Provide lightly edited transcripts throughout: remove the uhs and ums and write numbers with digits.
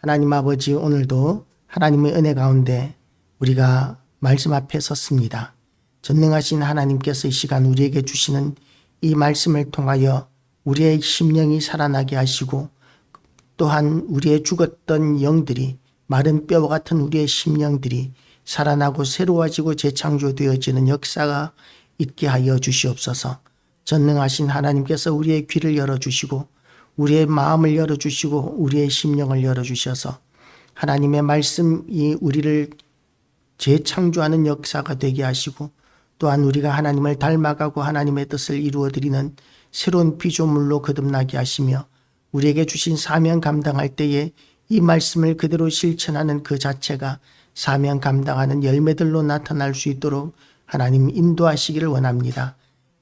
하나님 아버지, 오늘도 하나님의 은혜 가운데 우리가 말씀 앞에 섰습니다. 전능하신 하나님께서 이 시간 우리에게 주시는 이 말씀을 통하여 우리의 심령이 살아나게 하시고, 또한 우리의 죽었던 영들이, 마른 뼈와 같은 우리의 심령들이 살아나고 새로워지고 재창조되어지는 역사가 있게 하여 주시옵소서. 전능하신 하나님께서 우리의 귀를 열어주시고 우리의 마음을 열어주시고 우리의 심령을 열어주셔서 하나님의 말씀이 우리를 재창조하는 역사가 되게 하시고, 또한 우리가 하나님을 닮아가고 하나님의 뜻을 이루어드리는 새로운 피조물로 거듭나게 하시며, 우리에게 주신 사명 감당할 때에 이 말씀을 그대로 실천하는 그 자체가 사명 감당하는 열매들로 나타날 수 있도록 하나님 인도하시기를 원합니다.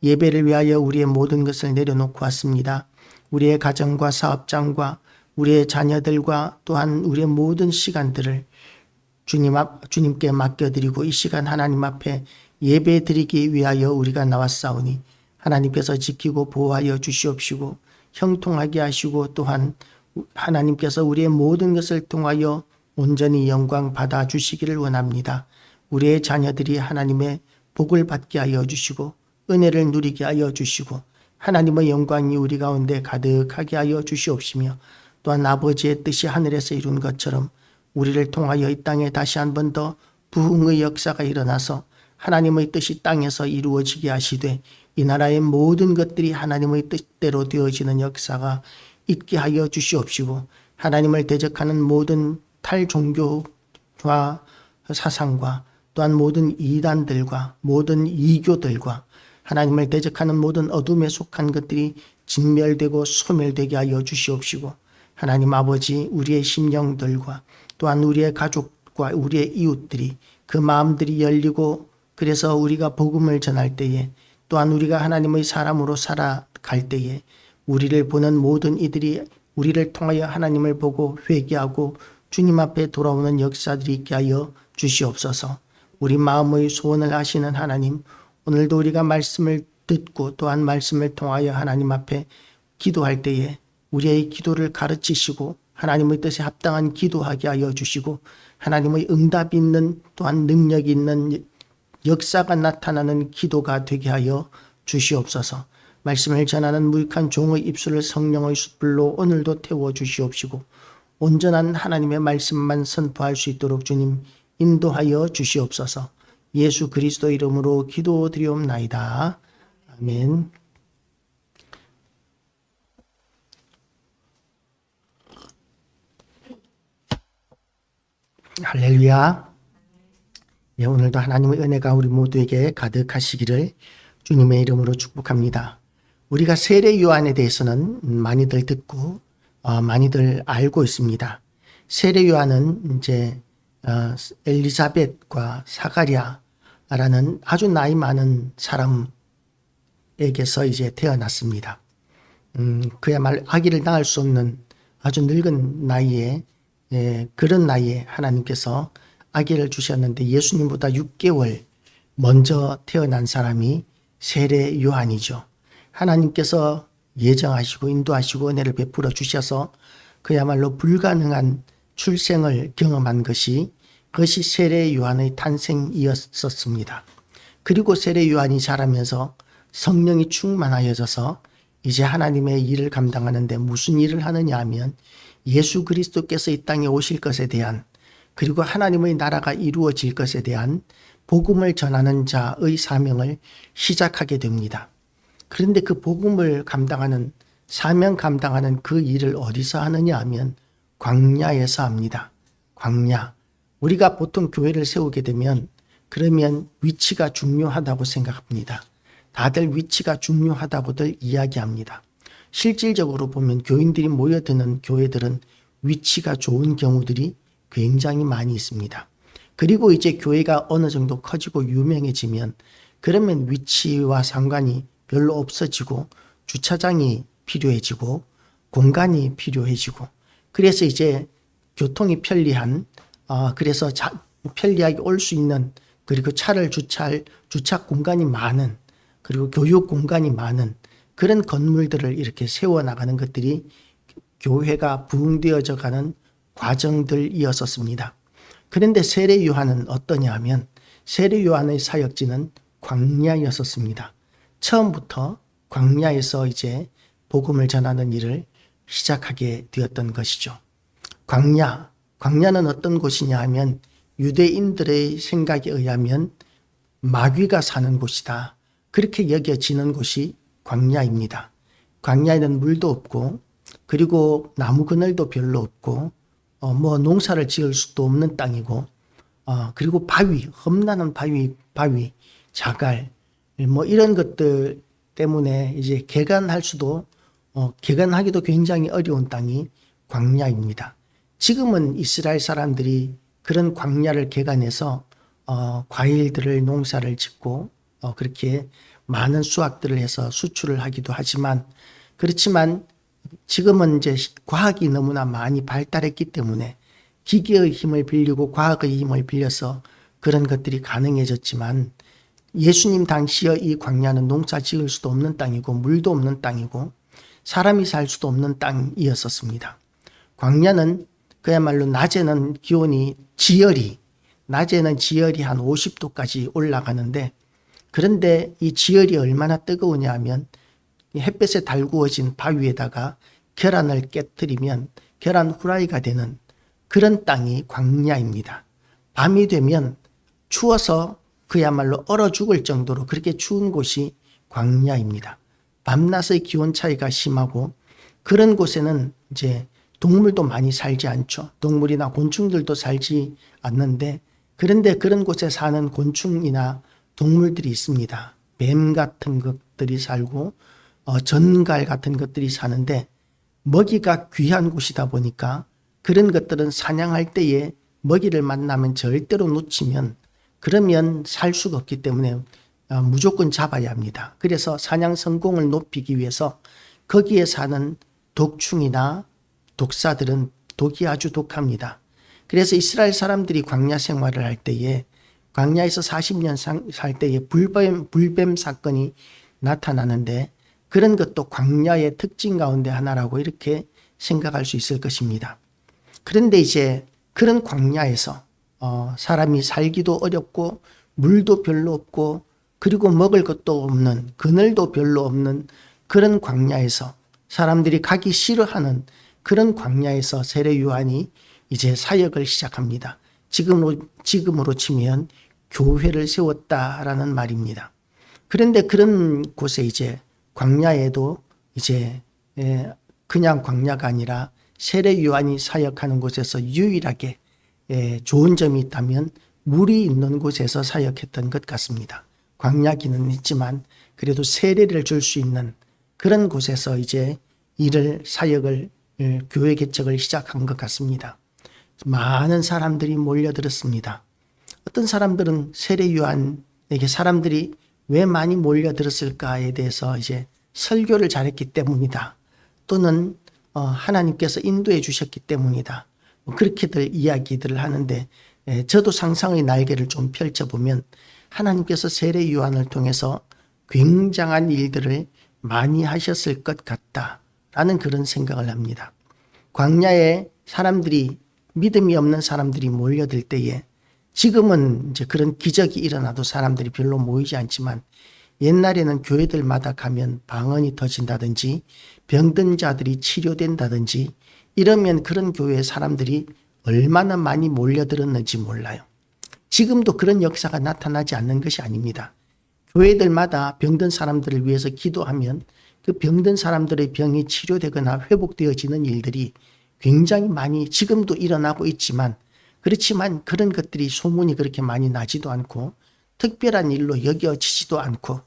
예배를 위하여 우리의 모든 것을 내려놓고 왔습니다. 우리의 가정과 사업장과 우리의 자녀들과 또한 우리의 모든 시간들을 주님께 맡겨드리고 이 시간 하나님 앞에 예배 드리기 위하여 우리가 나왔사오니 하나님께서 지키고 보호하여 주시옵시고 형통하게 하시고, 또한 하나님께서 우리의 모든 것을 통하여 온전히 영광 받아 주시기를 원합니다. 우리의 자녀들이 하나님의 복을 받게 하여 주시고 은혜를 누리게 하여 주시고 하나님의 영광이 우리 가운데 가득하게 하여 주시옵시며, 또한 아버지의 뜻이 하늘에서 이룬 것처럼 우리를 통하여 이 땅에 다시 한 번 더 부흥의 역사가 일어나서 하나님의 뜻이 땅에서 이루어지게 하시되 이 나라의 모든 것들이 하나님의 뜻대로 되어지는 역사가 있게 하여 주시옵시고, 하나님을 대적하는 모든 탈종교와 사상과 또한 모든 이단들과 모든 이교들과 하나님을 대적하는 모든 어둠에 속한 것들이 진멸되고 소멸되게 하여 주시옵시고, 하나님 아버지, 우리의 심령들과 또한 우리의 가족과 우리의 이웃들이 그 마음들이 열리고, 그래서 우리가 복음을 전할 때에 또한 우리가 하나님의 사람으로 살아갈 때에 우리를 보는 모든 이들이 우리를 통하여 하나님을 보고 회개하고 주님 앞에 돌아오는 역사들이 있게 하여 주시옵소서. 우리 마음의 소원을 아시는 하나님, 오늘도 우리가 말씀을 듣고 또한 말씀을 통하여 하나님 앞에 기도할 때에 우리의 기도를 가르치시고 하나님의 뜻에 합당한 기도하게 하여 주시고, 하나님의 응답이 있는 또한 능력이 있는 역사가 나타나는 기도가 되게 하여 주시옵소서. 말씀을 전하는 무익한 종의 입술을 성령의 숯불로 오늘도 태워 주시옵시고 온전한 하나님의 말씀만 선포할 수 있도록 주님 인도하여 주시옵소서. 예수 그리스도 이름으로 기도드리옵나이다. 아멘. 할렐루야. 예, 오늘도 하나님의 은혜가 우리 모두에게 가득하시기를 주님의 이름으로 축복합니다. 우리가 세례 요한에 대해서는 많이들 듣고 많이들 알고 있습니다. 세례 요한은 이제 엘리사벳과 사가랴라는 아주 나이 많은 사람에게서 이제 태어났습니다. 그야말로 아기를 낳을 수 없는 아주 늙은 나이에, 그런 나이에 하나님께서 아기를 주셨는데 예수님보다 6개월 먼저 태어난 사람이 세례 요한이죠. 하나님께서 예정하시고 인도하시고 은혜를 베풀어 주셔서 그야말로 불가능한 출생을 경험한 것이 세례 요한의 탄생이었습니다. 그리고 세례 요한이 자라면서 성령이 충만하여져서 이제 하나님의 일을 감당하는데 무슨 일을 하느냐 하면 예수 그리스도께서 이 땅에 오실 것에 대한, 그리고 하나님의 나라가 이루어질 것에 대한 복음을 전하는 자의 사명을 시작하게 됩니다. 그런데 그 복음을 감당하는, 사명 감당하는 그 일을 어디서 하느냐 하면 광야에서 합니다. 광야. 우리가 보통 교회를 세우게 되면 그러면 위치가 중요하다고 생각합니다. 다들 위치가 중요하다고들 이야기합니다. 실질적으로 보면 교인들이 모여드는 교회들은 위치가 좋은 경우들이 굉장히 많이 있습니다. 그리고 이제 교회가 어느 정도 커지고 유명해지면 그러면 위치와 상관이 별로 없어지고 주차장이 필요해지고 공간이 필요해지고, 그래서 이제 교통이 편리한, 그래서 편리하게 올 수 있는, 그리고 차를 주차 공간이 많은, 그리고 교육 공간이 많은 그런 건물들을 이렇게 세워나가는 것들이 교회가 부흥되어져 가는 과정들이었었습니다. 그런데 세례 요한은 어떠냐 하면 세례 요한의 사역지는 광야였었습니다. 처음부터 광야에서 이제 복음을 전하는 일을 시작하게 되었던 것이죠. 광야는 어떤 곳이냐 하면 유대인들의 생각에 의하면 마귀가 사는 곳이다. 그렇게 여겨지는 곳이 광야입니다. 광야에는 물도 없고 그리고 나무 그늘도 별로 없고 농사를 지을 수도 없는 땅이고 그리고 험난한 바위, 자갈 이런 것들 때문에 이제 개간하기도 굉장히 어려운 땅이 광야입니다. 지금은 이스라엘 사람들이 그런 광야를 개간해서 과일들을 농사를 짓고 그렇게 많은 수확들을 해서 수출을 하기도 하지만 그렇지만 지금은 이제 과학이 너무나 많이 발달했기 때문에 기계의 힘을 빌리고 과학의 힘을 빌려서 그런 것들이 가능해졌지만 예수님 당시의 이 광야는 농사 지을 수도 없는 땅이고 물도 없는 땅이고 사람이 살 수도 없는 땅이었었습니다. 광야는 그야말로 낮에는 지열이 한 50도까지 올라가는데 그런데 이 지열이 얼마나 뜨거우냐 하면 햇볕에 달구어진 바위에다가 계란을 깨뜨리면 계란 후라이가 되는 그런 땅이 광야입니다. 밤이 되면 추워서 그야말로 얼어 죽을 정도로 그렇게 추운 곳이 광야입니다. 밤낮의 기온 차이가 심하고 그런 곳에는 이제 동물도 많이 살지 않죠. 동물이나 곤충들도 살지 않는데 그런데 그런 곳에 사는 곤충이나 동물들이 있습니다. 뱀 같은 것들이 살고 전갈 같은 것들이 사는데 먹이가 귀한 곳이다 보니까 그런 것들은 사냥할 때에 먹이를 만나면 절대로 놓치면 그러면 살 수가 없기 때문에 무조건 잡아야 합니다. 그래서 사냥 성공을 높이기 위해서 거기에 사는 독충이나 독사들은 독이 아주 독합니다. 그래서 이스라엘 사람들이 광야 생활을 할 때에 광야에서 40년 살 때에 불뱀 사건이 나타나는데 그런 것도 광야의 특징 가운데 하나라고 이렇게 생각할 수 있을 것입니다. 그런데 이제 그런 광야에서 사람이 살기도 어렵고 물도 별로 없고 그리고 먹을 것도 없는 그늘도 별로 없는 그런 광야에서 사람들이 가기 싫어하는 그런 광야에서 세례 요한이 이제 사역을 시작합니다. 지금으로 치면 교회를 세웠다라는 말입니다. 그런데 그런 곳에 이제 광야에도 이제 그냥 광야가 아니라 세례 요한이 사역하는 곳에서 유일하게 좋은 점이 있다면 물이 있는 곳에서 사역했던 것 같습니다. 광야기는 있지만 그래도 세례를 줄 수 있는 그런 곳에서 이제 사역을 교회 개척을 시작한 것 같습니다. 많은 사람들이 몰려들었습니다. 어떤 사람들은 세례 요한에게 사람들이 왜 많이 몰려들었을까에 대해서 이제 설교를 잘했기 때문이다. 또는 하나님께서 인도해 주셨기 때문이다. 그렇게들 이야기들을 하는데 저도 상상의 날개를 좀 펼쳐보면 하나님께서 세례 요한을 통해서 굉장한 일들을 많이 하셨을 것 같다라는 그런 생각을 합니다. 광야에 믿음이 없는 사람들이 몰려들 때에 지금은 이제 그런 기적이 일어나도 사람들이 별로 모이지 않지만 옛날에는 교회들마다 가면 방언이 터진다든지 병든 자들이 치료된다든지 이러면 그런 교회에 사람들이 얼마나 많이 몰려들었는지 몰라요. 지금도 그런 역사가 나타나지 않는 것이 아닙니다. 교회들마다 병든 사람들을 위해서 기도하면 그 병든 사람들의 병이 치료되거나 회복되어지는 일들이 굉장히 많이 지금도 일어나고 있지만 그렇지만 그런 것들이 소문이 그렇게 많이 나지도 않고 특별한 일로 여겨지지도 않고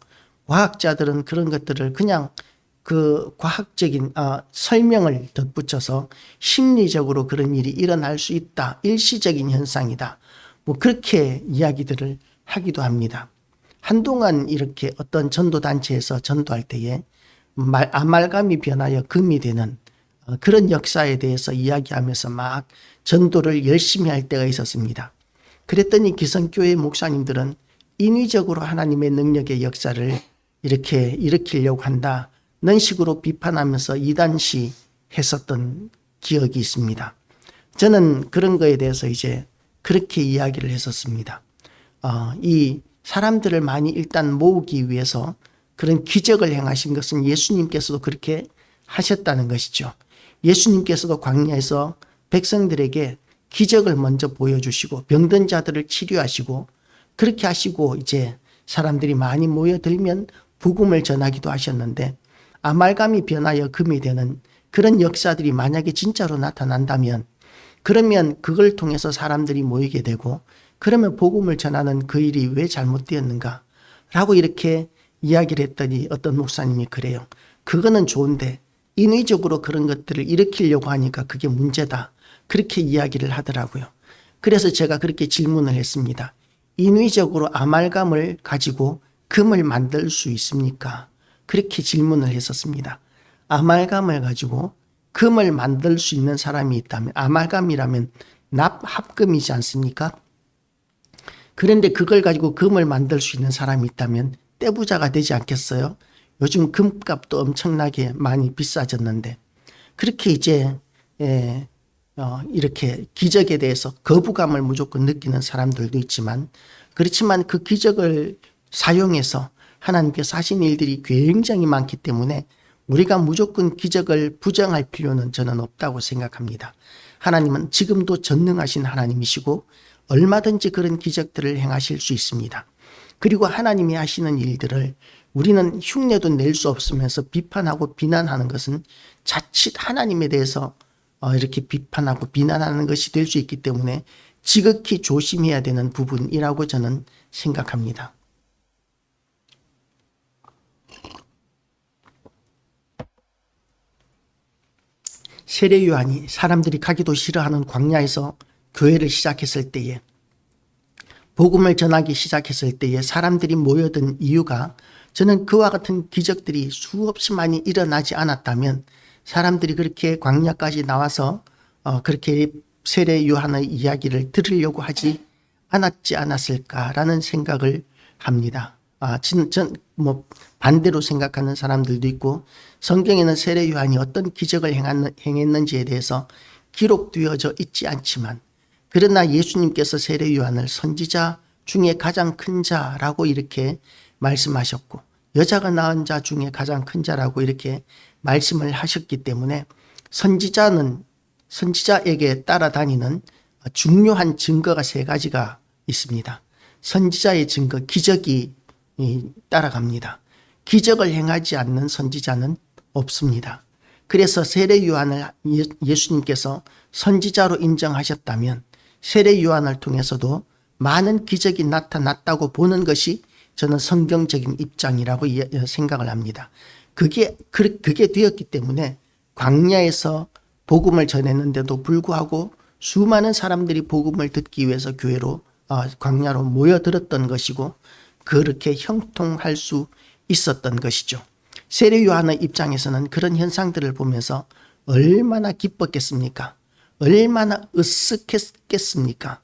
과학자들은 그런 것들을 그냥 그 과학적인 설명을 덧붙여서 심리적으로 그런 일이 일어날 수 있다. 일시적인 현상이다. 그렇게 이야기들을 하기도 합니다. 한동안 이렇게 어떤 전도단체에서 전도할 때에 아말감이 변하여 금이 되는 그런 역사에 대해서 이야기하면서 막 전도를 열심히 할 때가 있었습니다. 그랬더니 기성교회 목사님들은 인위적으로 하나님의 능력의 역사를 이렇게 일으키려고 한다는 식으로 비판하면서 이단시 했었던 기억이 있습니다. 저는 그런 거에 대해서 이제 그렇게 이야기를 했었습니다. 이 사람들을 많이 일단 모으기 위해서 그런 기적을 행하신 것은 예수님께서도 그렇게 하셨다는 것이죠. 예수님께서도 광야에서 백성들에게 기적을 먼저 보여주시고 병든 자들을 치료하시고 그렇게 하시고 이제 사람들이 많이 모여들면 복음을 전하기도 하셨는데 아말감이 변하여 금이 되는 그런 역사들이 만약에 진짜로 나타난다면 그러면 그걸 통해서 사람들이 모이게 되고 그러면 복음을 전하는 그 일이 왜 잘못되었는가 라고 이렇게 이야기를 했더니 어떤 목사님이 그래요. 그거는 좋은데 인위적으로 그런 것들을 일으키려고 하니까 그게 문제다. 그렇게 이야기를 하더라고요. 그래서 제가 그렇게 질문을 했습니다. 인위적으로 아말감을 가지고 금을 만들 수 있습니까? 그렇게 질문을 했었습니다. 아말감을 가지고 금을 만들 수 있는 사람이 있다면, 아말감이라면 납합금이지 않습니까? 그런데 그걸 가지고 금을 만들 수 있는 사람이 있다면 떼부자가 되지 않겠어요? 요즘 금값도 엄청나게 많이 비싸졌는데 그렇게 이제 이렇게 기적에 대해서 거부감을 무조건 느끼는 사람들도 있지만 그렇지만 그 기적을 사용해서 하나님께서 하신 일들이 굉장히 많기 때문에 우리가 무조건 기적을 부정할 필요는 저는 없다고 생각합니다. 하나님은 지금도 전능하신 하나님이시고 얼마든지 그런 기적들을 행하실 수 있습니다. 그리고 하나님이 하시는 일들을 우리는 흉내도 낼 수 없으면서 비판하고 비난하는 것은 자칫 하나님에 대해서 이렇게 비판하고 비난하는 것이 될 수 있기 때문에 지극히 조심해야 되는 부분이라고 저는 생각합니다. 세례 요한이 사람들이 가기도 싫어하는 광야에서 교회를 시작했을 때에 복음을 전하기 시작했을 때에 사람들이 모여든 이유가 저는 그와 같은 기적들이 수없이 많이 일어나지 않았다면 사람들이 그렇게 광야까지 나와서 그렇게 세례 요한의 이야기를 들으려고 하지 않았지 않았을까라는 생각을 합니다. 전 반대로 생각하는 사람들도 있고 성경에는 세례 요한이 어떤 기적을 행했는지에 대해서 기록되어져 있지 않지만 그러나 예수님께서 세례 요한을 선지자 중에 가장 큰 자라고 이렇게 말씀하셨고 여자가 낳은 자 중에 가장 큰 자라고 이렇게 말씀을 하셨기 때문에 선지자에게 따라다니는 중요한 증거가 세 가지가 있습니다. 선지자의 증거, 기적이 따라갑니다. 기적을 행하지 않는 선지자는 없습니다. 그래서 세례 요한을 예수님께서 선지자로 인정하셨다면 세례 요한을 통해서도 많은 기적이 나타났다고 보는 것이 저는 성경적인 입장이라고 생각을 합니다. 그게 되었기 때문에 광야에서 복음을 전했는데도 불구하고 수많은 사람들이 복음을 듣기 위해서 교회로 광야로 모여들었던 것이고 그렇게 형통할 수 있었던 것이죠. 세례 요한의 입장에서는 그런 현상들을 보면서 얼마나 기뻤겠습니까? 얼마나 으쓱했겠습니까?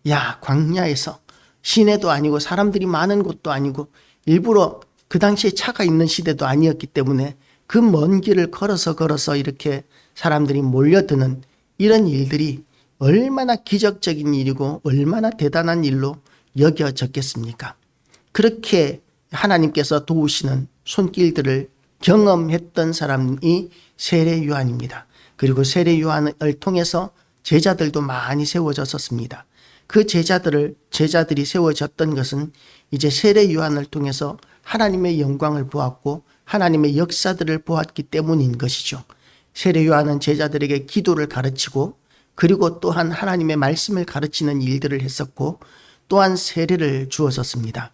야, 광야에서 시내도 아니고 사람들이 많은 곳도 아니고 일부러 그 당시에 차가 있는 시대도 아니었기 때문에 그 먼 길을 걸어서 이렇게 사람들이 몰려드는 이런 일들이 얼마나 기적적인 일이고 얼마나 대단한 일로 여겨졌겠습니까? 그렇게 하나님께서 도우시는 손길들을 경험했던 사람이 세례 요한입니다. 그리고 세례 요한을 통해서 제자들도 많이 세워졌었습니다. 그 제자들이 세워졌던 것은 이제 세례 요한을 통해서 하나님의 영광을 보았고 하나님의 역사들을 보았기 때문인 것이죠. 세례 요한은 제자들에게 기도를 가르치고 그리고 또한 하나님의 말씀을 가르치는 일들을 했었고 또한 세례를 주었었습니다.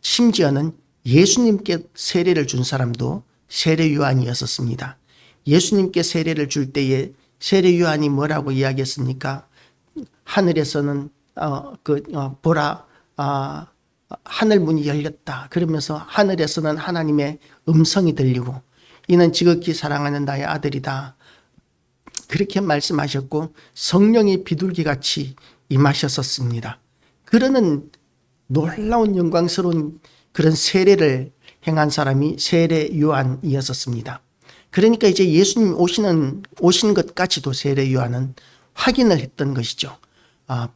심지어는 예수님께 세례를 준 사람도 세례 요한이었었습니다. 예수님께 세례를 줄 때에 세례 요한이 뭐라고 이야기했습니까? 하늘에서는 보라 하늘 문이 열렸다. 그러면서 하늘에서는 하나님의 음성이 들리고 이는 지극히 사랑하는 나의 아들이다. 그렇게 말씀하셨고 성령이 비둘기같이 임하셨었습니다. 그러는 놀라운 영광스러운 그런 세례를 행한 사람이 세례 요한이었었습니다. 그러니까 이제 예수님 오신 것까지도 세례 요한은 확인을 했던 것이죠.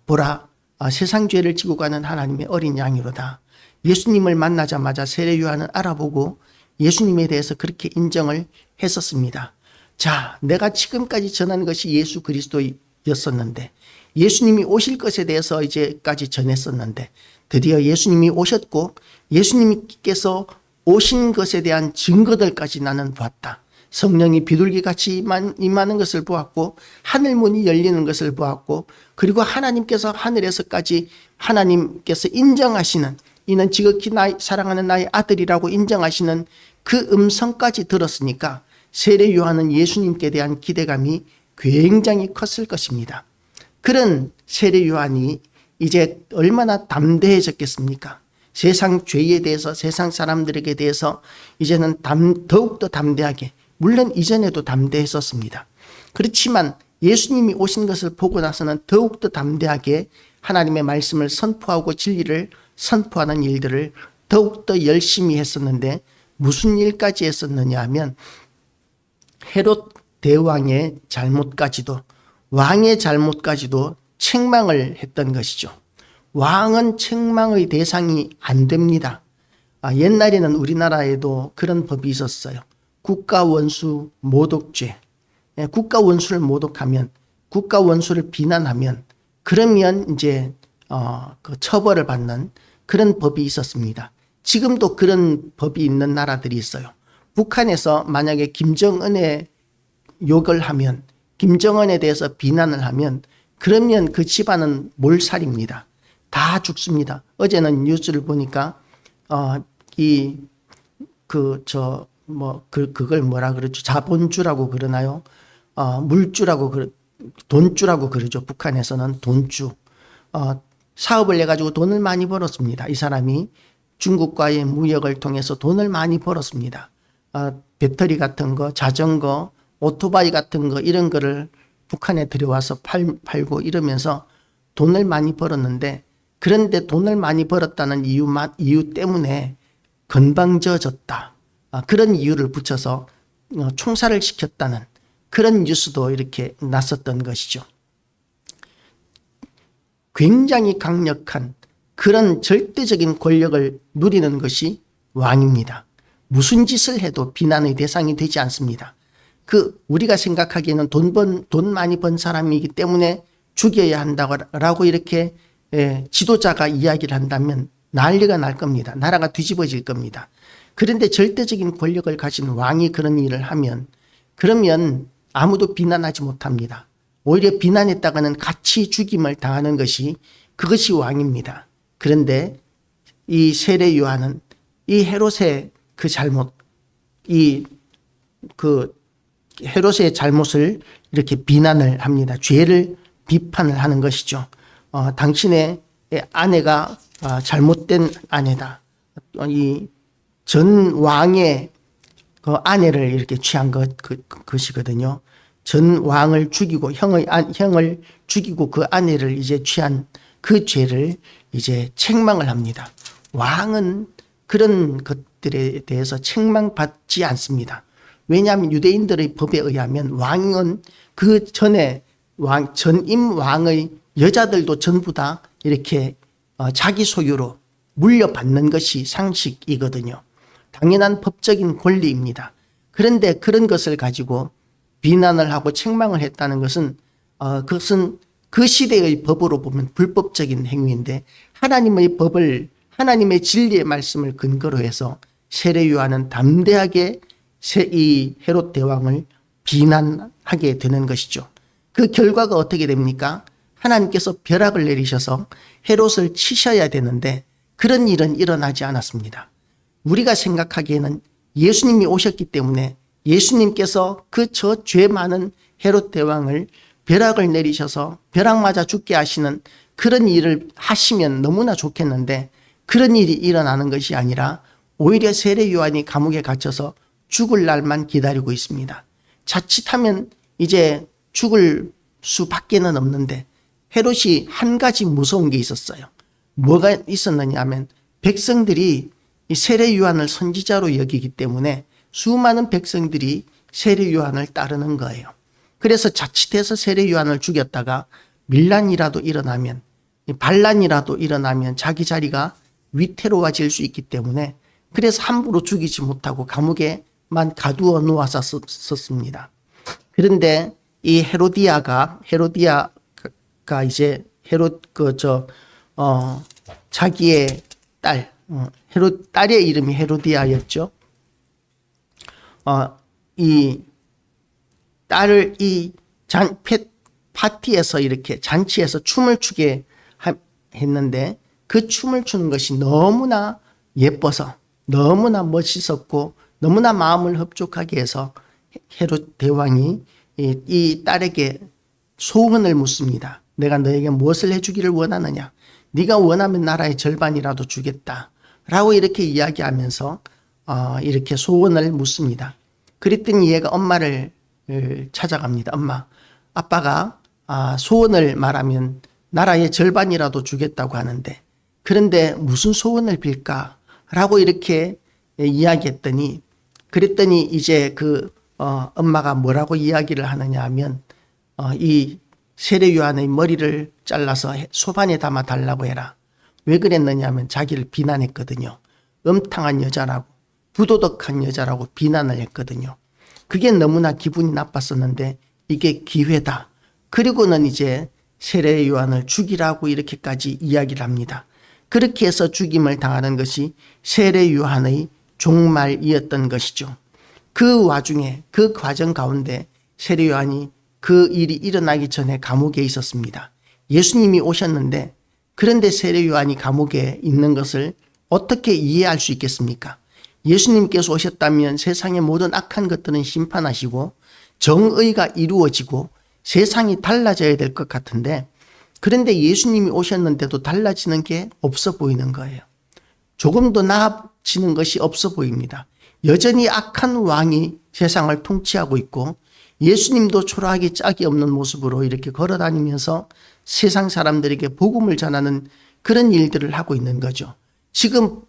보라, 세상 죄를 지고 가는 하나님의 어린 양이로다. 예수님을 만나자마자 세례 요한은 알아보고 예수님에 대해서 그렇게 인정을 했었습니다. 자, 내가 지금까지 전한 것이 예수 그리스도였었는데, 예수님이 오실 것에 대해서 이제까지 전했었는데, 드디어 예수님이 오셨고 예수님께서 오신 것에 대한 증거들까지 나는 보았다. 성령이 비둘기같이 임하는 것을 보았고, 하늘문이 열리는 것을 보았고, 그리고 하나님께서 하늘에서까지 하나님께서 인정하시는, 이는 지극히 사랑하는 나의 아들이라고 인정하시는 그 음성까지 들었으니까 세례 요한은 예수님께 대한 기대감이 굉장히 컸을 것입니다. 그런 세례 요한이 이제 얼마나 담대해졌겠습니까? 세상 죄에 대해서, 세상 사람들에게 대해서 이제는 더욱더 담대하게, 물론 이전에도 담대했었습니다. 그렇지만 예수님이 오신 것을 보고 나서는 더욱더 담대하게 하나님의 말씀을 선포하고 진리를 선포하는 일들을 더욱더 열심히 했었는데, 무슨 일까지 했었느냐 하면 헤롯 대왕의 잘못까지도, 왕의 잘못까지도 책망을 했던 것이죠. 왕은 책망의 대상이 안 됩니다. 옛날에는 우리나라에도 그런 법이 있었어요. 국가원수 모독죄. 국가원수를 모독하면, 국가원수를 비난하면, 그러면 이제 그 처벌을 받는 그런 법이 있었습니다. 지금도 그런 법이 있는 나라들이 있어요. 북한에서 만약에 김정은의 욕을 하면, 김정은에 대해서 비난을 하면, 그러면 그 집안은 몰살입니다. 다 죽습니다. 어제는 뉴스를 보니까 그걸 뭐라 그러죠? 자본주라고 그러나요? 물주라고 돈주라고 그러죠. 북한에서는 돈주. 사업을 해가지고 돈을 많이 벌었습니다. 이 사람이 중국과의 무역을 통해서 돈을 많이 벌었습니다. 배터리 같은 거, 자전거, 오토바이 같은 거, 이런 거를 북한에 들여와서 팔고 이러면서 돈을 많이 벌었는데, 그런데 돈을 많이 벌었다는 이유 때문에 건방져졌다. 그런 이유를 붙여서 총살을 시켰다는 그런 뉴스도 이렇게 났었던 것이죠. 굉장히 강력한 그런 절대적인 권력을 누리는 것이 왕입니다. 무슨 짓을 해도 비난의 대상이 되지 않습니다. 우리가 생각하기에는 돈 많이 번 사람이기 때문에 죽여야 한다고 이렇게 지도자가 이야기를 한다면 난리가 날 겁니다. 나라가 뒤집어질 겁니다. 그런데 절대적인 권력을 가진 왕이 그런 일을 하면, 그러면 아무도 비난하지 못합니다. 오히려 비난했다가는 같이 죽임을 당하는 그것이 왕입니다. 그런데 이 세례 요한은 이 헤롯의 그 잘못, 헤롯의 잘못을 이렇게 비난을 합니다. 죄를 비판을 하는 것이죠. 당신의 아내가 잘못된 아내다. 이 전 왕의 그 아내를 이렇게 취한 것이거든요. 전 왕을 죽이고 형을 죽이고 그 아내를 이제 취한 그 죄를 이제 책망을 합니다. 왕은 그런 것들에 대해서 책망받지 않습니다. 왜냐하면 유대인들의 법에 의하면 왕은 그 전에 전임 왕의 여자들도 전부 다 이렇게 자기 소유로 물려받는 것이 상식이거든요. 당연한 법적인 권리입니다. 그런데 그런 것을 가지고 비난을 하고 책망을 했다는 것은 그것은 그 시대의 법으로 보면 불법적인 행위인데, 하나님의 법을, 하나님의 진리의 말씀을 근거로 해서 세례 요한은 담대하게 이 헤롯 대왕을 비난하게 되는 것이죠. 그 결과가 어떻게 됩니까? 하나님께서 벼락을 내리셔서 헤롯을 치셔야 되는데 그런 일은 일어나지 않았습니다. 우리가 생각하기에는 예수님이 오셨기 때문에 예수님께서 저 죄 많은 헤롯 대왕을 벼락을 내리셔서 벼락 맞아 죽게 하시는 그런 일을 하시면 너무나 좋겠는데, 그런 일이 일어나는 것이 아니라 오히려 세례 요한이 감옥에 갇혀서 죽을 날만 기다리고 있습니다. 자칫하면 이제 죽을 수밖에는 없는데, 헤롯이 한 가지 무서운 게 있었어요. 뭐가 있었느냐 하면 백성들이 이 세례 요한을 선지자로 여기기 때문에 수많은 백성들이 세례 요한을 따르는 거예요. 그래서 자칫해서 세례 요한을 죽였다가 밀란이라도 일어나면, 반란이라도 일어나면 자기 자리가 위태로워질 수 있기 때문에 그래서 함부로 죽이지 못하고 감옥에만 가두어 놓았었습니다. 그런데 이 헤로디아가 이제 자기의 딸의 이름이 헤로디아였죠. 이 딸을 파티에서 이렇게 잔치에서 춤을 추게 했는데 그 춤을 추는 것이 너무나 예뻐서 너무나 멋있었고 너무나 마음을 흡족하게 해서 헤롯 대왕이 이 딸에게 소원을 묻습니다. 내가 너에게 무엇을 해주기를 원하느냐? 네가 원하면 나라의 절반이라도 주겠다. 라고 이렇게 이야기하면서 이렇게 소원을 묻습니다. 그랬더니 얘가 엄마를 찾아갑니다. 엄마, 아빠가 소원을 말하면 나라의 절반이라도 주겠다고 하는데 그런데 무슨 소원을 빌까? 라고 이렇게 이야기했더니 그랬더니 이제 엄마가 뭐라고 이야기를 하느냐 하면 이 세례 요한의 머리를 잘라서 소반에 담아 달라고 해라. 왜 그랬느냐 하면 자기를 비난했거든요. 음탕한 여자라고 부도덕한 여자라고 비난을 했거든요. 그게 너무나 기분이 나빴었는데 이게 기회다. 그리고는 이제 세례 요한을 죽이라고 이렇게까지 이야기를 합니다. 그렇게 해서 죽임을 당하는 것이 세례 요한의 종말이었던 것이죠. 그 와중에 그 과정 가운데 세례 요한이 그 일이 일어나기 전에 감옥에 있었습니다. 예수님이 오셨는데 그런데 세례 요한이 감옥에 있는 것을 어떻게 이해할 수 있겠습니까? 예수님께서 오셨다면 세상의 모든 악한 것들은 심판하시고 정의가 이루어지고 세상이 달라져야 될 것 같은데 그런데 예수님이 오셨는데도 달라지는 게 없어 보이는 거예요. 조금 더 나아지는 것이 없어 보입니다. 여전히 악한 왕이 세상을 통치하고 있고 예수님도 초라하게 짝이 없는 모습으로 이렇게 걸어다니면서 세상 사람들에게 복음을 전하는 그런 일들을 하고 있는 거죠. 지금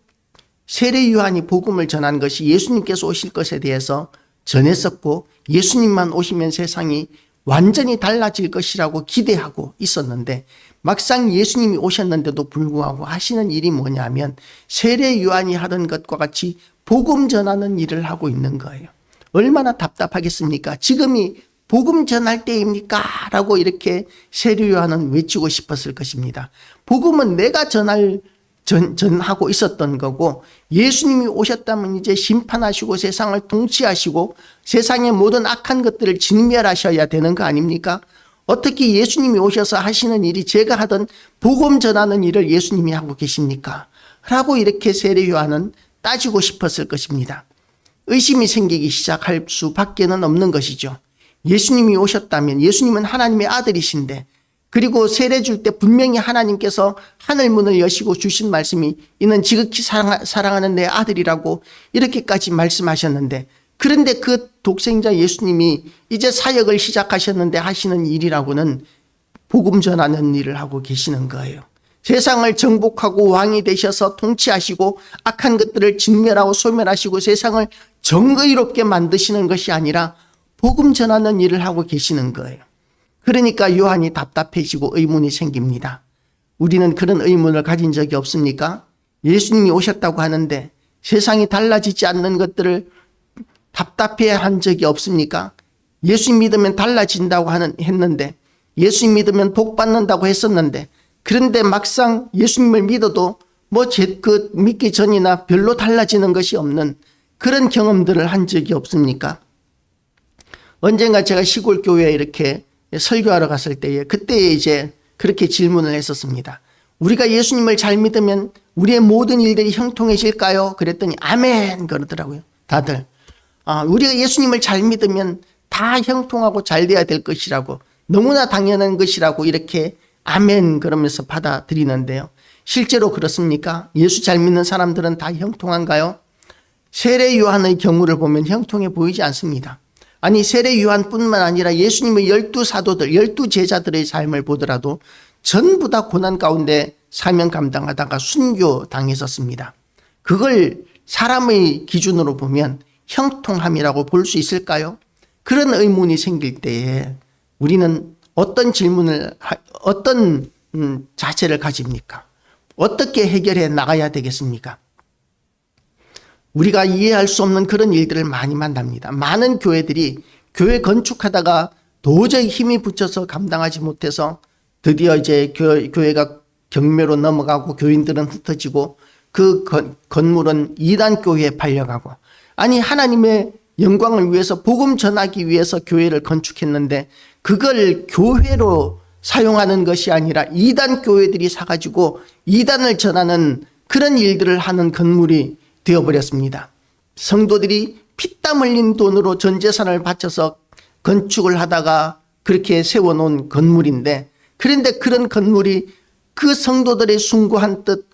세례 요한이 복음을 전한 것이 예수님께서 오실 것에 대해서 전했었고 예수님만 오시면 세상이 완전히 달라질 것이라고 기대하고 있었는데 막상 예수님이 오셨는데도 불구하고 하시는 일이 뭐냐면 세례 요한이 하던 것과 같이 복음 전하는 일을 하고 있는 거예요. 얼마나 답답하겠습니까? 지금이 복음 전할 때입니까? 라고 이렇게 세례 요한은 외치고 싶었을 것입니다. 복음은 내가 전하고 있었던 거고 예수님이 오셨다면 이제 심판하시고 세상을 통치하시고 세상의 모든 악한 것들을 진멸하셔야 되는 거 아닙니까? 어떻게 예수님이 오셔서 하시는 일이 제가 하던 복음 전하는 일을 예수님이 하고 계십니까? 라고 이렇게 세례 요한은 따지고 싶었을 것입니다. 의심이 생기기 시작할 수밖에는 없는 것이죠. 예수님이 오셨다면 예수님은 하나님의 아들이신데 그리고 세례 줄 때 분명히 하나님께서 하늘 문을 여시고 주신 말씀이 이는 지극히 사랑하는 내 아들이라고 이렇게까지 말씀하셨는데 그런데 그 독생자 예수님이 이제 사역을 시작하셨는데 하시는 일이라고는 복음 전하는 일을 하고 계시는 거예요. 세상을 정복하고 왕이 되셔서 통치하시고 악한 것들을 진멸하고 소멸하시고 세상을 정의롭게 만드시는 것이 아니라 복음 전하는 일을 하고 계시는 거예요. 그러니까 요한이 답답해지고 의문이 생깁니다. 우리는 그런 의문을 가진 적이 없습니까? 예수님이 오셨다고 하는데 세상이 달라지지 않는 것들을 답답해한 적이 없습니까? 예수 믿으면 달라진다고 했는데 예수 믿으면 복 받는다고 했었는데 그런데 막상 예수님을 믿어도 믿기 전이나 별로 달라지는 것이 없는 그런 경험들을 한 적이 없습니까? 언젠가 제가 시골 교회에 이렇게 설교하러 갔을 때에 그때 이제 그렇게 질문을 했었습니다. 우리가 예수님을 잘 믿으면 우리의 모든 일들이 형통해질까요? 그랬더니 아멘 그러더라고요. 다들 우리가 예수님을 잘 믿으면 다 형통하고 잘 돼야 될 것이라고 너무나 당연한 것이라고 이렇게 아멘 그러면서 받아들이는데요. 실제로 그렇습니까? 예수 잘 믿는 사람들은 다 형통한가요? 세례 요한의 경우를 보면 형통해 보이지 않습니다. 아니 세례 요한뿐만 아니라 예수님의 12사도들, 12제자들의 삶을 보더라도 전부 다 고난 가운데 사명 감당하다가 순교당했었습니다. 그걸 사람의 기준으로 보면 형통함이라고 볼 수 있을까요? 그런 의문이 생길 때에 우리는 어떤 어떤 자세를 가집니까? 어떻게 해결해 나가야 되겠습니까? 우리가 이해할 수 없는 그런 일들을 많이 만납니다. 많은 교회들이 교회 건축하다가 도저히 힘이 붙여서 감당하지 못해서 드디어 이제 교회가 경매로 넘어가고 교인들은 흩어지고 그 건물은 이단 교회에 팔려가고, 아니 하나님의 영광을 위해서 복음 전하기 위해서 교회를 건축했는데 그걸 교회로 사용하는 것이 아니라 이단 교회들이 사가지고 이단을 전하는 그런 일들을 하는 건물이 되어버렸습니다. 성도들이 피땀 흘린 돈으로 전 재산을 바쳐서 건축을 하다가 그렇게 세워놓은 건물인데, 그런데 그런 건물이 그 성도들의 숭고한 뜻,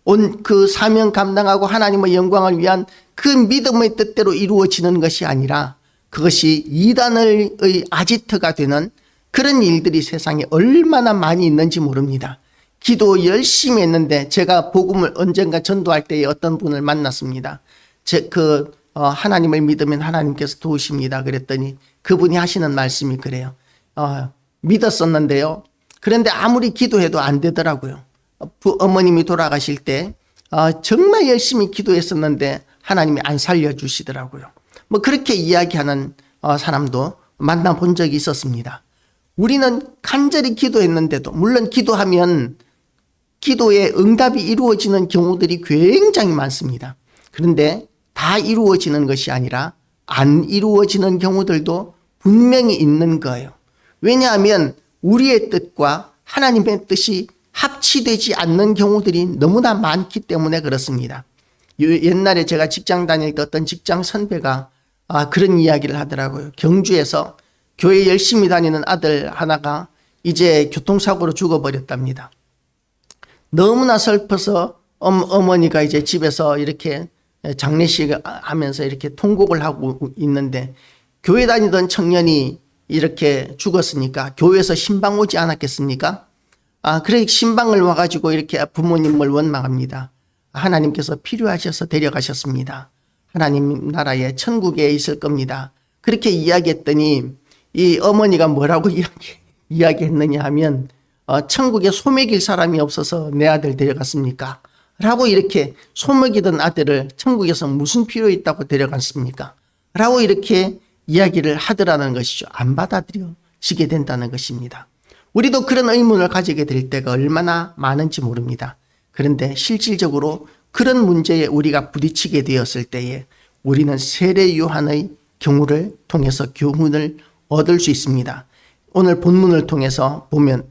온 그 사명 감당하고 하나님의 영광을 위한 그 믿음의 뜻대로 이루어지는 것이 아니라 그것이 이단의 아지트가 되는 그런 일들이 세상에 얼마나 많이 있는지 모릅니다. 기도 열심히 했는데 제가 복음을 언젠가 전도할 때에 어떤 분을 만났습니다. 하나님을 믿으면 하나님께서 도우십니다. 그랬더니 그분이 하시는 말씀이 그래요. 믿었었는데요. 그런데 아무리 기도해도 안 되더라고요. 어머님이 돌아가실 때 정말 열심히 기도했었는데 하나님이 안 살려주시더라고요. 뭐 그렇게 이야기하는 사람도 만나본 적이 있었습니다. 우리는 간절히 기도했는데도, 물론 기도하면 기도의 응답이 이루어지는 경우들이 굉장히 많습니다. 그런데 다 이루어지는 것이 아니라 안 이루어지는 경우들도 분명히 있는 거예요. 왜냐하면 우리의 뜻과 하나님의 뜻이 합치되지 않는 경우들이 너무나 많기 때문에 그렇습니다. 옛날에 제가 직장 다닐 때 어떤 직장 선배가 그런 이야기를 하더라고요. 경주에서 교회 열심히 다니는 아들 하나가 이제 교통사고로 죽어버렸답니다. 너무나 슬퍼서 어머니가 이제 집에서 이렇게 장례식 하면서 이렇게 통곡을 하고 있는데, 교회 다니던 청년이 이렇게 죽었으니까 교회에서 신방 오지 않았겠습니까? 그래 신방을 와가지고 이렇게 부모님을 원망합니다. 하나님께서 필요하셔서 데려가셨습니다. 하나님 나라에 천국에 있을 겁니다. 그렇게 이야기했더니 이 어머니가 뭐라고 이야기했느냐 하면 천국에 소 먹일 사람이 없어서 내 아들 데려갔습니까? 라고 이렇게 소 먹이던 아들을 천국에서 무슨 필요 있다고 데려갔습니까? 라고 이렇게 이야기를 하더라는 것이죠. 안 받아들여지게 된다는 것입니다. 우리도 그런 의문을 가지게 될 때가 얼마나 많은지 모릅니다. 그런데 실질적으로 그런 문제에 우리가 부딪히게 되었을 때에 우리는 세례 요한의 경우를 통해서 교훈을 얻을 수 있습니다. 오늘 본문을 통해서 보면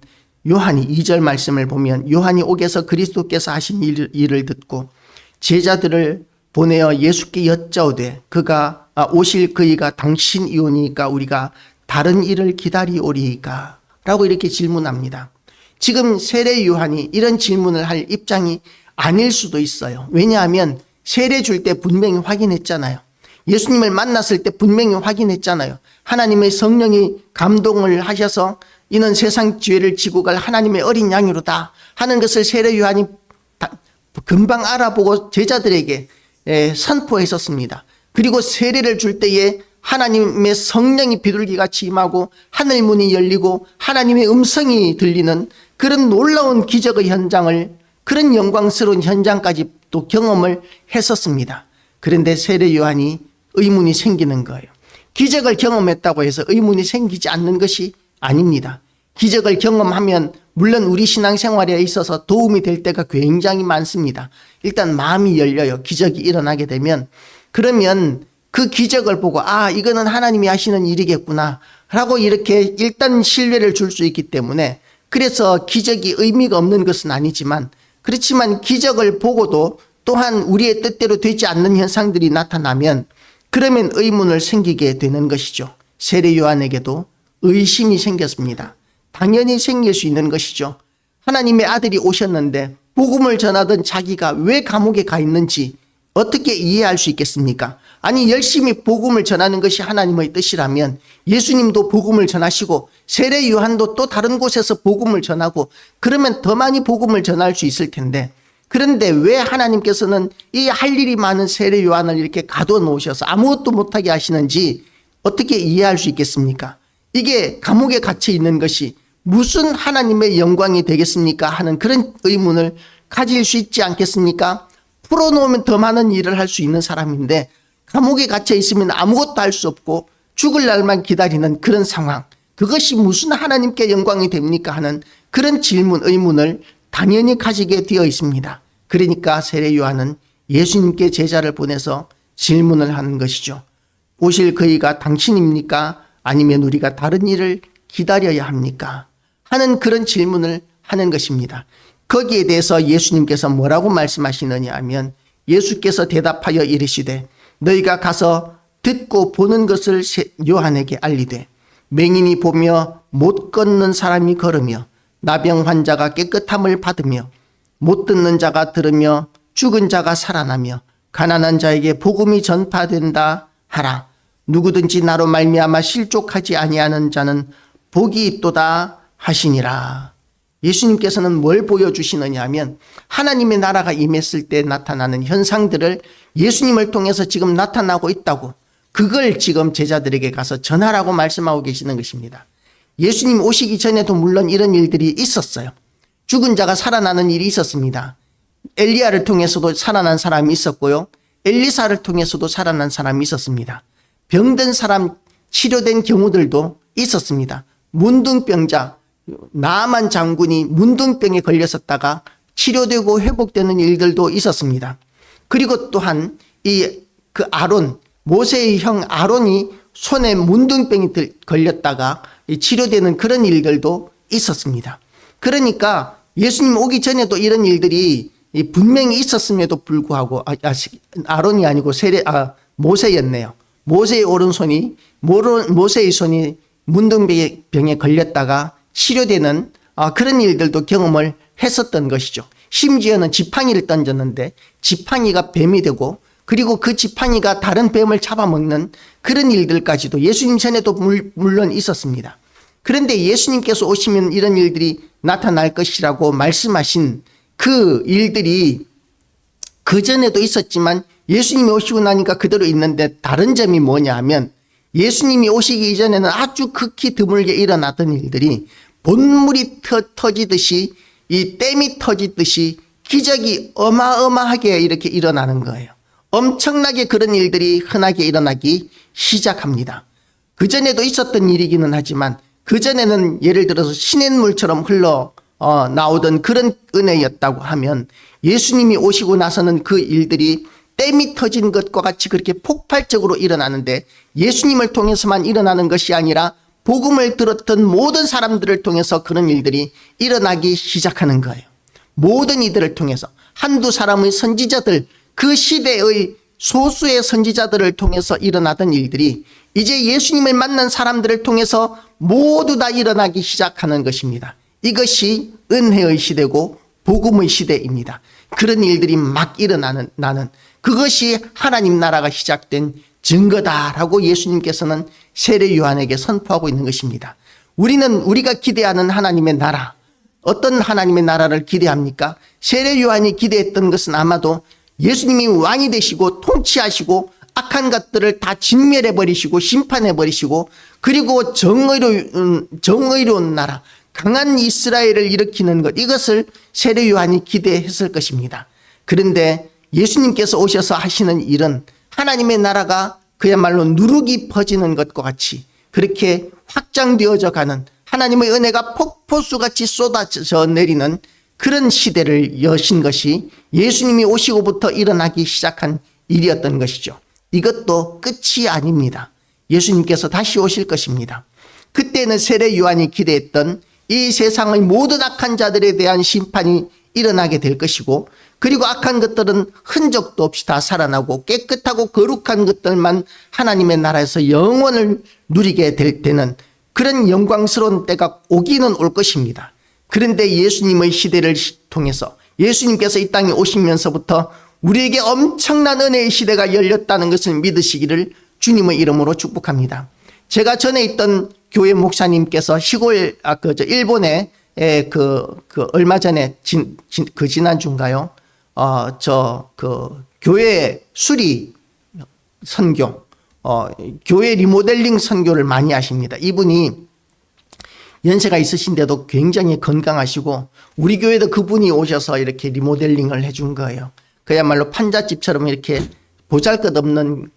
요한이 2절 말씀을 보면 요한이 옥에서 그리스도께서 하신 일을 듣고 제자들을 보내어 예수께 여짜오되 그가 오실 그이가 당신이오니까 우리가 다른 일을 기다리오리이까? 라고 이렇게 질문합니다. 지금 세례 요한이 이런 질문을 할 입장이 아닐 수도 있어요. 왜냐하면 세례 줄 때 분명히 확인했잖아요. 예수님을 만났을 때 분명히 확인했잖아요. 하나님의 성령이 감동을 하셔서 이는 세상 죄를 지고 갈 하나님의 어린 양이로다 하는 것을 세례 요한이 금방 알아보고 제자들에게 선포했었습니다. 그리고 세례를 줄 때에 하나님의 성령이 비둘기같이 임하고 하늘 문이 열리고 하나님의 음성이 들리는 그런 놀라운 기적의 현장을, 그런 영광스러운 현장까지 또 경험을 했었습니다. 그런데 세례 요한이 의문이 생기는 거예요. 기적을 경험했다고 해서 의문이 생기지 않는 것이 아닙니다. 기적을 경험하면 물론 우리 신앙생활에 있어서 도움이 될 때가 굉장히 많습니다. 일단 마음이 열려요. 기적이 일어나게 되면. 그러면 그 기적을 보고 이거는 하나님이 하시는 일이겠구나 라고 이렇게 일단 신뢰를 줄 수 있기 때문에, 그래서 기적이 의미가 없는 것은 아니지만, 그렇지만 기적을 보고도 또한 우리의 뜻대로 되지 않는 현상들이 나타나면 그러면 의문을 생기게 되는 것이죠. 세례 요한에게도 의심이 생겼습니다. 당연히 생길 수 있는 것이죠. 하나님의 아들이 오셨는데 복음을 전하던 자기가 왜 감옥에 가 있는지 어떻게 이해할 수 있겠습니까? 아니 열심히 복음을 전하는 것이 하나님의 뜻이라면 예수님도 복음을 전하시고 세례 요한도 또 다른 곳에서 복음을 전하고 그러면 더 많이 복음을 전할 수 있을 텐데, 그런데 왜 하나님께서는 이 할 일이 많은 세례 요한을 이렇게 가둬 놓으셔서 아무것도 못하게 하시는지 어떻게 이해할 수 있겠습니까? 이게 감옥에 갇혀 있는 것이 무슨 하나님의 영광이 되겠습니까 하는 그런 의문을 가질 수 있지 않겠습니까? 풀어놓으면 더 많은 일을 할 수 있는 사람인데 감옥에 갇혀 있으면 아무것도 할 수 없고 죽을 날만 기다리는 그런 상황, 그것이 무슨 하나님께 영광이 됩니까 하는 그런 질문, 의문을 당연히 가지게 되어 있습니다. 그러니까 세례 요한은 예수님께 제자를 보내서 질문을 하는 것이죠. 오실 그이가 당신입니까? 아니면 우리가 다른 일을 기다려야 합니까? 하는 그런 질문을 하는 것입니다. 거기에 대해서 예수님께서 뭐라고 말씀하시느냐 하면, 예수께서 대답하여 이르시되 너희가 가서 듣고 보는 것을 요한에게 알리되, 맹인이 보며 못 걷는 사람이 걸으며 나병 환자가 깨끗함을 받으며 못 듣는 자가 들으며 죽은 자가 살아나며 가난한 자에게 복음이 전파된다 하라. 누구든지 나로 말미암아 실족하지 아니하는 자는 복이 있도다 하시니라. 예수님께서는 뭘 보여주시느냐 하면 하나님의 나라가 임했을 때 나타나는 현상들을 예수님을 통해서 지금 나타나고 있다고, 그걸 지금 제자들에게 가서 전하라고 말씀하고 계시는 것입니다. 예수님 오시기 전에도 물론 이런 일들이 있었어요. 죽은 자가 살아나는 일이 있었습니다. 엘리야를 통해서도 살아난 사람이 있었고요, 엘리사를 통해서도 살아난 사람이 있었습니다. 병든 사람 치료된 경우들도 있었습니다. 문둥병자 나아만 장군이 문둥병에 걸렸었다가 치료되고 회복되는 일들도 있었습니다. 그리고 또한 그 아론, 모세의 형 아론이 손에 문둥병이 걸렸다가 치료되는 그런 일들도 있었습니다. 그러니까 예수님 오기 전에도 이런 일들이 분명히 있었음에도 불구하고 아론이 아니고 모세였네요. 모세의 오른손이 모세의 손이 문둥병에 걸렸다가 치료되는 그런 일들도 경험을 했었던 것이죠. 심지어는 지팡이를 던졌는데 지팡이가 뱀이 되고, 그리고 그 지팡이가 다른 뱀을 잡아먹는 그런 일들까지도 예수님 전에도 물론 있었습니다. 그런데 예수님께서 오시면 이런 일들이 나타날 것이라고 말씀하신 그 일들이 그전에도 있었지만 예수님이 오시고 나니까 그대로 있는데, 다른 점이 뭐냐 하면 예수님이 오시기 이전에는 아주 극히 드물게 일어났던 일들이 본물이 터지듯이, 이 댐이 터지듯이 기적이 어마어마하게 이렇게 일어나는 거예요. 엄청나게 그런 일들이 흔하게 일어나기 시작합니다. 그전에도 있었던 일이기는 하지만 그전에는 예를 들어서 시냇물처럼 흘러 나오던 그런 은혜였다고 하면, 예수님이 오시고 나서는 그 일들이 댐이 터진 것과 같이 그렇게 폭발적으로 일어나는데, 예수님을 통해서만 일어나는 것이 아니라 복음을 들었던 모든 사람들을 통해서 그런 일들이 일어나기 시작하는 거예요. 모든 이들을 통해서, 한두 사람의 선지자들, 그 시대의 소수의 선지자들을 통해서 일어나던 일들이 이제 예수님을 만난 사람들을 통해서 모두 다 일어나기 시작하는 것입니다. 이것이 은혜의 시대고 복음의 시대입니다. 그런 일들이 막 일어나는 그것이 하나님 나라가 시작된 증거다라고 예수님께서는 세례 요한에게 선포하고 있는 것입니다. 우리가 기대하는 하나님의 나라, 어떤 하나님의 나라를 기대합니까? 세례 요한이 기대했던 것은 아마도 예수님이 왕이 되시고 통치하시고 악한 것들을 다 진멸해 버리시고 심판해 버리시고, 그리고 정의로운 나라, 강한 이스라엘을 일으키는 것, 이것을 세례 요한이 기대했을 것입니다. 그런데 예수님께서 오셔서 하시는 일은 하나님의 나라가 그야말로 누룩이 퍼지는 것과 같이 그렇게 확장되어져 가는, 하나님의 은혜가 폭포수같이 쏟아져 내리는 그런 시대를 여신 것이 예수님이 오시고부터 일어나기 시작한 일이었던 것이죠. 이것도 끝이 아닙니다. 예수님께서 다시 오실 것입니다. 그때는 세례 요한이 기대했던 이 세상의 모든 악한 자들에 대한 심판이 일어나게 될 것이고, 그리고 악한 것들은 흔적도 없이 다 살아나고 깨끗하고 거룩한 것들만 하나님의 나라에서 영원을 누리게 될 때는 그런 영광스러운 때가 오기는 올 것입니다. 그런데 예수님의 시대를 통해서 예수님께서 이 땅에 오시면서부터 우리에게 엄청난 은혜의 시대가 열렸다는 것을 믿으시기를 주님의 이름으로 축복합니다. 제가 전에 있던 교회 목사님께서 시골 일본에 얼마 전에 지난주인가요? 교회 수리 선교, 교회 리모델링 선교를 많이 하십니다. 이분이 연세가 있으신데도 굉장히 건강하시고 우리 교회도 그분이 오셔서 이렇게 리모델링을 해준 거예요. 그야말로 판잣집처럼 이렇게 보잘것없는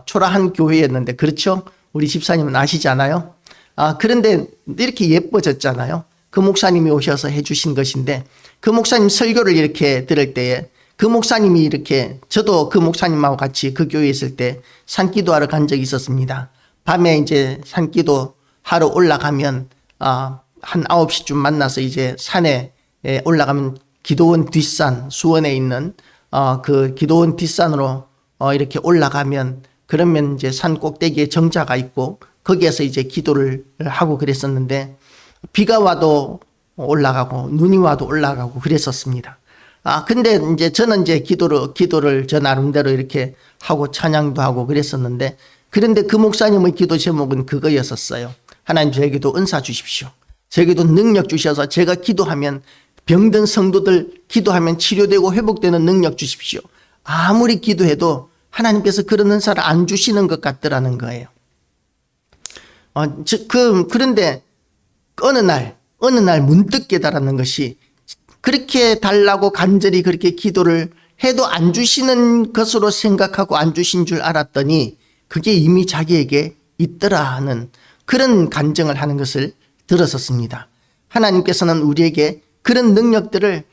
초라한 교회였는데, 그렇죠? 우리 집사님은 아시잖아요. 그런데 이렇게 예뻐졌잖아요. 그 목사님이 오셔서 해주신 것인데, 그 목사님 설교를 이렇게 들을 때에 그 목사님이 이렇게, 저도 그 목사님하고 같이 그 교회에 있을 때 산기도하러 간 적이 있었습니다. 밤에 이제 산기도 하러 올라가면 한 9시쯤 만나서 이제 산에 올라가면 기도원 뒷산, 수원에 있는 그 기도원 뒷산으로 이렇게 올라가면, 그러면 이제 산 꼭대기에 정자가 있고 거기에서 이제 기도를 하고 그랬었는데, 비가 와도 올라가고 눈이 와도 올라가고 그랬었습니다. 근데 이제 저는 이제 기도를 저 나름대로 이렇게 하고 찬양도 하고 그랬었는데, 그런데 그 목사님의 기도 제목은 그거였었어요. 하나님, 저에게도 은사 주십시오. 저에게도 능력 주셔서 제가 기도하면, 병든 성도들 기도하면 치료되고 회복되는 능력 주십시오. 아무리 기도해도 하나님께서 그런 은사를 안 주시는 것 같더라는 거예요. 그런데 어느 날 문득 깨달았는 것이, 그렇게 달라고 간절히 그렇게 기도를 해도 안 주시는 것으로 생각하고 안 주신 줄 알았더니 그게 이미 자기에게 있더라 하는 그런 간증을 하는 것을 들었었습니다. 하나님께서는 우리에게 그런 능력들을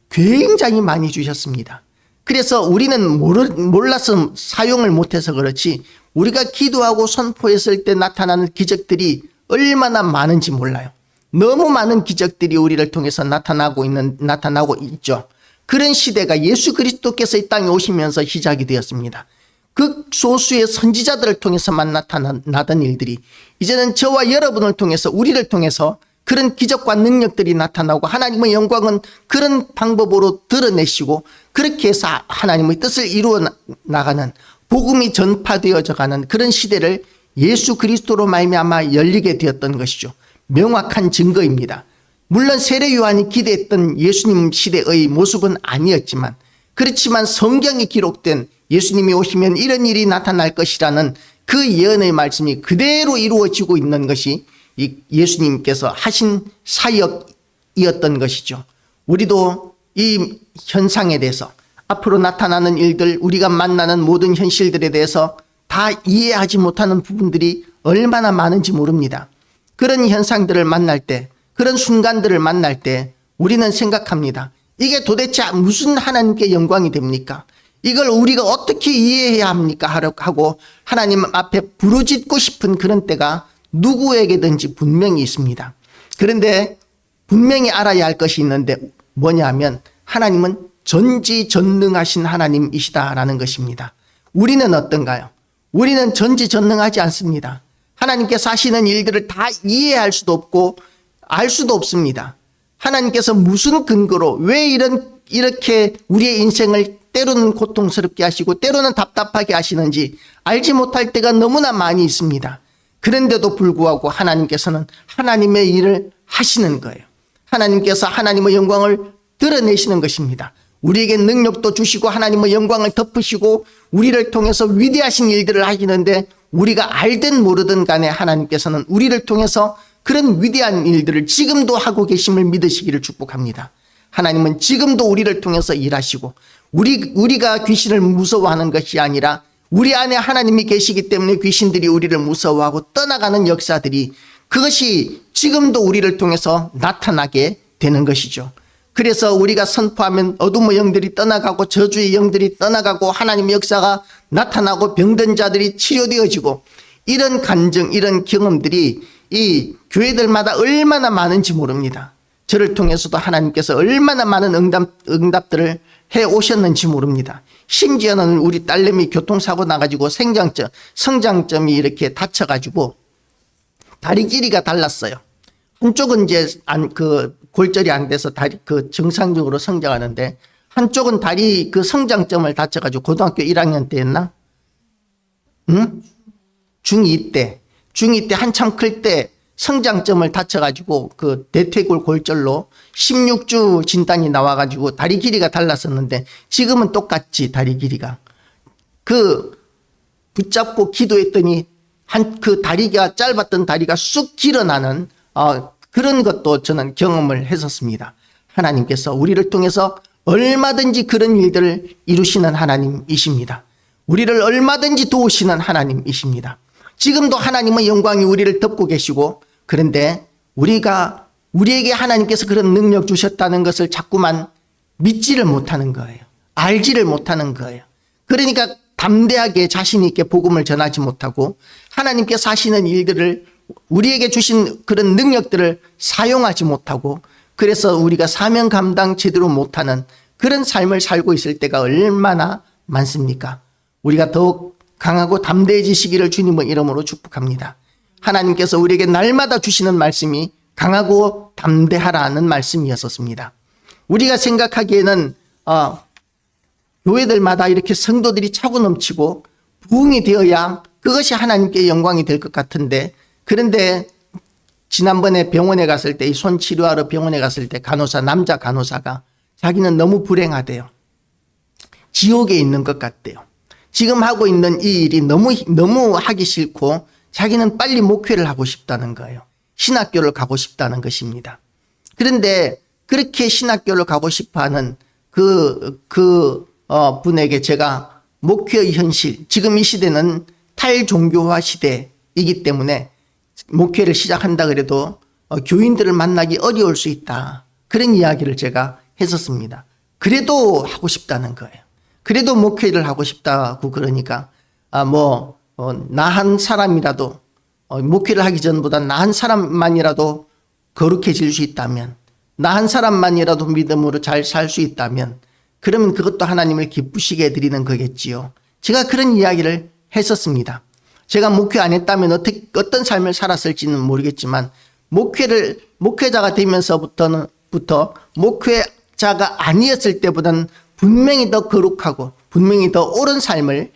굉장히 많이 주셨습니다. 그래서 우리는 몰라서 사용을 못해서 그렇지, 우리가 기도하고 선포했을 때 나타나는 기적들이 얼마나 많은지 몰라요. 너무 많은 기적들이 우리를 통해서 나타나고 있죠. 그런 시대가 예수 그리스도께서 이 땅에 오시면서 시작이 되었습니다. 그 소수의 선지자들을 통해서만 나타나던 일들이 이제는 저와 여러분을 통해서, 우리를 통해서 그런 기적과 능력들이 나타나고, 하나님의 영광은 그런 방법으로 드러내시고, 그렇게 해서 하나님의 뜻을 이루어 나가는, 복음이 전파되어져 가는 그런 시대를 예수 그리스도로 말미암아 열리게 되었던 것이죠. 명확한 증거입니다. 물론 세례 요한이 기대했던 예수님 시대의 모습은 아니었지만, 그렇지만 성경에 기록된 예수님이 오시면 이런 일이 나타날 것이라는 그 예언의 말씀이 그대로 이루어지고 있는 것이 이 예수님께서 하신 사역이었던 것이죠. 우리도 이 현상에 대해서, 앞으로 나타나는 일들, 우리가 만나는 모든 현실들에 대해서 다 이해하지 못하는 부분들이 얼마나 많은지 모릅니다. 그런 현상들을 만날 때, 그런 순간들을 만날 때 우리는 생각합니다. 이게 도대체 무슨 하나님께 영광이 됩니까? 이걸 우리가 어떻게 이해해야 합니까? 하고 하나님 앞에 부르짖고 싶은 그런 때가 누구에게든지 분명히 있습니다. 그런데 분명히 알아야 할 것이 있는데 뭐냐면, 하나님은 전지전능하신 하나님이시다라는 것입니다. 우리는 어떤가요? 우리는 전지전능하지 않습니다. 하나님께서 하시는 일들을 다 이해할 수도 없고 알 수도 없습니다. 하나님께서 무슨 근거로 왜 이렇게 우리의 인생을 때로는 고통스럽게 하시고 때로는 답답하게 하시는지 알지 못할 때가 너무나 많이 있습니다. 그런데도 불구하고 하나님께서는 하나님의 일을 하시는 거예요. 하나님께서 하나님의 영광을 드러내시는 것입니다. 우리에게 능력도 주시고 하나님의 영광을 덮으시고 우리를 통해서 위대하신 일들을 하시는데, 우리가 알든 모르든 간에 하나님께서는 우리를 통해서 그런 위대한 일들을 지금도 하고 계심을 믿으시기를 축복합니다. 하나님은 지금도 우리를 통해서 일하시고, 우리가 귀신을 무서워하는 것이 아니라 우리 안에 하나님이 계시기 때문에 귀신들이 우리를 무서워하고 떠나가는 역사들이, 그것이 지금도 우리를 통해서 나타나게 되는 것이죠. 그래서 우리가 선포하면 어둠의 영들이 떠나가고 저주의 영들이 떠나가고 하나님의 역사가 나타나고 병든 자들이 치료되어지고, 이런 간증, 이런 경험들이 이 교회들마다 얼마나 많은지 모릅니다. 저를 통해서도 하나님께서 얼마나 많은 응답들을 해 오셨는지 모릅니다. 심지어는 우리 딸내미 교통사고 나가지고 성장점이 이렇게 다쳐가지고 다리 길이가 달랐어요. 한쪽은 이제 골절이 안 돼서 다리 정상적으로 성장하는데, 한쪽은 다리 성장점을 다쳐가지고 고등학교 1학년 때였나? 중2 때 한참 클 때 성장점을 다쳐가지고 대퇴골 골절로 16주 진단이 나와가지고 다리 길이가 달랐었는데, 지금은 똑같지. 다리 길이가 붙잡고 기도했더니 다리가 짧았던 다리가 쑥 길어나는 그런 것도 저는 경험을 했었습니다. 하나님께서 우리를 통해서 얼마든지 그런 일들을 이루시는 하나님이십니다. 우리를 얼마든지 도우시는 하나님이십니다. 지금도 하나님의 영광이 우리를 덮고 계시고, 그런데 우리에게 하나님께서 그런 능력 주셨다는 것을 자꾸만 믿지를 못하는 거예요. 알지를 못하는 거예요. 그러니까 담대하게 자신 있게 복음을 전하지 못하고 하나님께서 하시는 일들을, 우리에게 주신 그런 능력들을 사용하지 못하고, 그래서 우리가 사명 감당 제대로 못하는 그런 삶을 살고 있을 때가 얼마나 많습니까? 우리가 더욱 강하고 담대해지시기를 주님의 이름으로 축복합니다. 하나님께서 우리에게 날마다 주시는 말씀이 강하고 담대하라는 말씀이었습니다. 우리가 생각하기에는 교회들마다 이렇게 성도들이 차고 넘치고 부흥이 되어야 그것이 하나님께 영광이 될 것 같은데, 그런데 지난번에 병원에 갔을 때, 이 손 치료하러 병원에 갔을 때 남자 간호사가 자기는 너무 불행하대요. 지옥에 있는 것 같대요. 지금 하고 있는 이 일이 너무 하기 싫고 자기는 빨리 목회를 하고 싶다는 거예요. 신학교를 가고 싶다는 것입니다. 그런데 그렇게 신학교를 가고 싶어하는 분에게 제가 목회의 현실, 지금 이 시대는 탈종교화 시대이기 때문에 목회를 시작한다 그래도 교인들을 만나기 어려울 수 있다, 그런 이야기를 제가 했었습니다. 그래도 하고 싶다는 거예요. 그래도 목회를 하고 싶다고. 그러니까 나 한 사람이라도 목회를 하기 전보다 나 한 사람만이라도 거룩해질 수 있다면, 나 한 사람만이라도 믿음으로 잘 살 수 있다면, 그러면 그것도 하나님을 기쁘시게 해드리는 거겠지요. 제가 그런 이야기를 했었습니다. 제가 목회 안 했다면 어떤 삶을 살았을지는 모르겠지만, 목회자가 되면서부터 목회자가 아니었을 때보다는 분명히 더 거룩하고 분명히 더 옳은 삶을,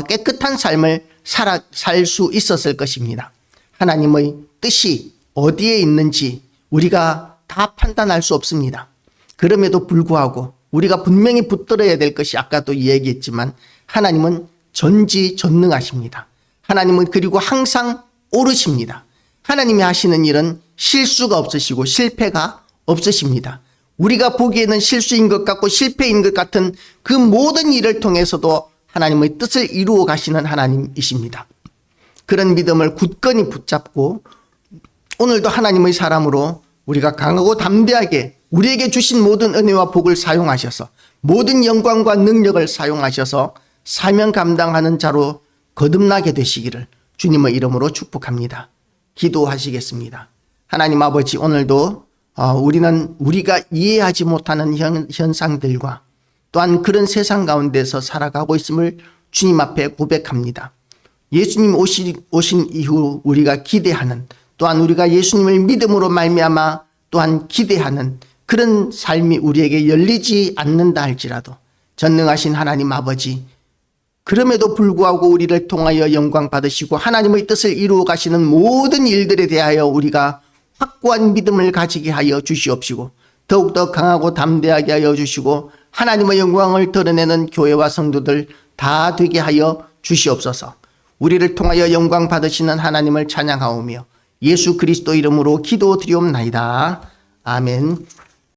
깨끗한 삶을 살 수 있었을 것입니다. 하나님의 뜻이 어디에 있는지 우리가 다 판단할 수 없습니다. 그럼에도 불구하고 우리가 분명히 붙들어야 될 것이, 아까도 얘기했지만 하나님은 전지전능하십니다. 하나님은 그리고 항상 옳으십니다. 하나님이 하시는 일은 실수가 없으시고 실패가 없으십니다. 우리가 보기에는 실수인 것 같고 실패인 것 같은 그 모든 일을 통해서도 하나님의 뜻을 이루어 가시는 하나님이십니다. 그런 믿음을 굳건히 붙잡고 오늘도 하나님의 사람으로 우리가 강하고 담대하게 우리에게 주신 모든 은혜와 복을 사용하셔서, 모든 영광과 능력을 사용하셔서 사명 감당하는 자로 거듭나게 되시기를 주님의 이름으로 축복합니다. 기도하시겠습니다. 하나님 아버지, 오늘도 우리가 이해하지 못하는 현상들과 또한 그런 세상 가운데서 살아가고 있음을 주님 앞에 고백합니다. 예수님 오신 이후 우리가 기대하는, 또한 우리가 예수님을 믿음으로 말미암아 또한 기대하는 그런 삶이 우리에게 열리지 않는다 할지라도, 전능하신 하나님 아버지, 그럼에도 불구하고 우리를 통하여 영광 받으시고 하나님의 뜻을 이루어 가시는 모든 일들에 대하여 우리가 확고한 믿음을 가지게 하여 주시옵시고, 더욱더 강하고 담대하게 하여 주시고 하나님의 영광을 드러내는 교회와 성도들 다 되게 하여 주시옵소서. 우리를 통하여 영광 받으시는 하나님을 찬양하오며 예수 그리스도 이름으로 기도드리옵나이다. 아멘.